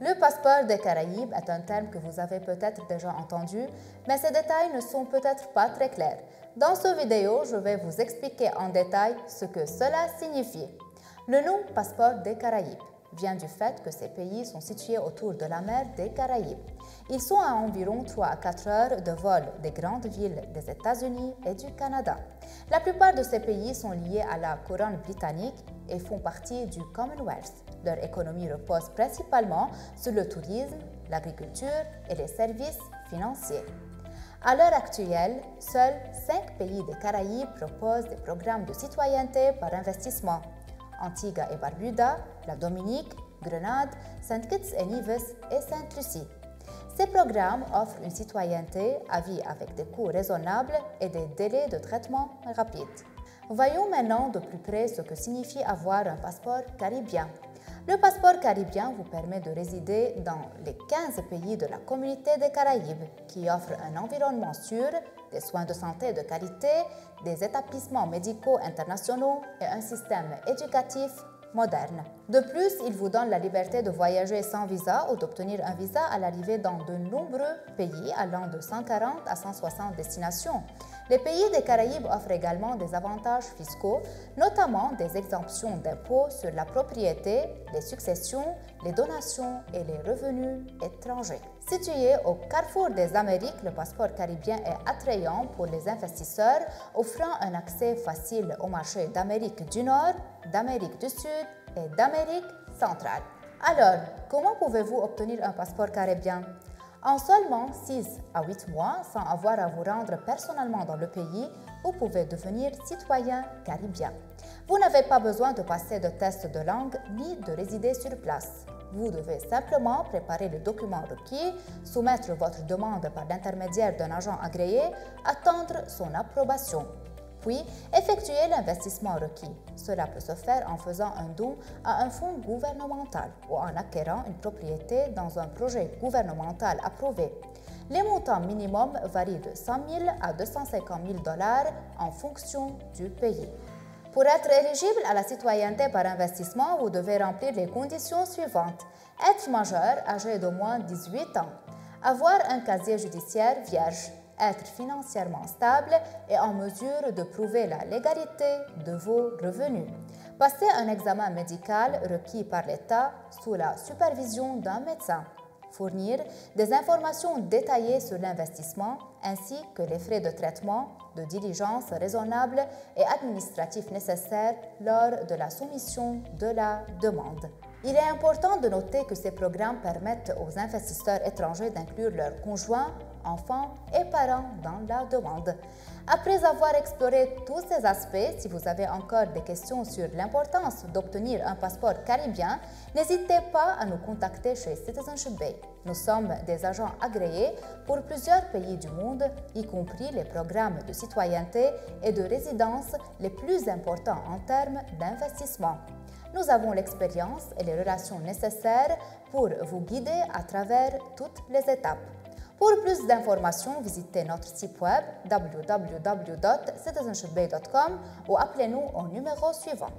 Le passeport des Caraïbes est un terme que vous avez peut-être déjà entendu, mais ces détails ne sont peut-être pas très clairs. Dans cette vidéo, je vais vous expliquer en détail ce que cela signifie. Le nom passeport des Caraïbes vient du fait que ces pays sont situés autour de la mer des Caraïbes. Ils sont à environ 3 à 4 heures de vol des grandes villes des États-Unis et du Canada. La plupart de ces pays sont liés à la couronne britannique et font partie du Commonwealth. Leur économie repose principalement sur le tourisme, l'agriculture et les services financiers. À l'heure actuelle, seuls 5 pays des Caraïbes proposent des programmes de citoyenneté par investissement. Antigua et Barbuda, la Dominique, Grenade, Saint Kitts et Nevis et Sainte-Lucie. Ces programmes offrent une citoyenneté à vie avec des coûts raisonnables et des délais de traitement rapides. Voyons maintenant de plus près ce que signifie avoir un passeport caribien. Le passeport caribien vous permet de résider dans les 15 pays de la communauté des Caraïbes, qui offrent un environnement sûr, des soins de santé de qualité, des établissements médicaux internationaux et un système éducatif moderne. De plus, il vous donne la liberté de voyager sans visa ou d'obtenir un visa à l'arrivée dans de nombreux pays allant de 140 à 160 destinations. Les pays des Caraïbes offrent également des avantages fiscaux, notamment des exemptions d'impôts sur la propriété, les successions, les donations et les revenus étrangers. Situé au carrefour des Amériques, le passeport caribien est attrayant pour les investisseurs, offrant un accès facile au marché d'Amérique du Nord, d'Amérique du Sud et d'Amérique centrale. Alors, comment pouvez-vous obtenir un passeport caribien? En seulement 6 à 8 mois, sans avoir à vous rendre personnellement dans le pays, vous pouvez devenir citoyen caribien. Vous n'avez pas besoin de passer de tests de langue ni de résider sur place. Vous devez simplement préparer le document requis, soumettre votre demande par l'intermédiaire d'un agent agréé, attendre son approbation, puis effectuer l'investissement requis. Cela peut se faire en faisant un don à un fonds gouvernemental ou en acquérant une propriété dans un projet gouvernemental approuvé. Les montants minimums varient de 100 000 à 250 000 $ en fonction du pays. Pour être éligible à la citoyenneté par investissement, vous devez remplir les conditions suivantes. Être majeur, âgé d'au moins 18 ans. Avoir un casier judiciaire vierge. Être financièrement stable et en mesure de prouver la légalité de vos revenus. Passer un examen médical requis par l'État sous la supervision d'un médecin. Fournir des informations détaillées sur l'investissement ainsi que les frais de traitement, de diligence raisonnables et administratifs nécessaires lors de la soumission de la demande. Il est important de noter que ces programmes permettent aux investisseurs étrangers d'inclure leurs conjoints, enfants et parents dans la demande. Après avoir exploré tous ces aspects, si vous avez encore des questions sur l'importance d'obtenir un passeport caribien, n'hésitez pas à nous contacter chez Citizenship Bay. Nous sommes des agents agréés pour plusieurs pays du monde, y compris les programmes de citoyenneté et de résidence les plus importants en termes d'investissement. Nous avons l'expérience et les relations nécessaires pour vous guider à travers toutes les étapes. Pour plus d'informations, visitez notre site web www.citizenshipbay.com ou appelez-nous au numéro suivant.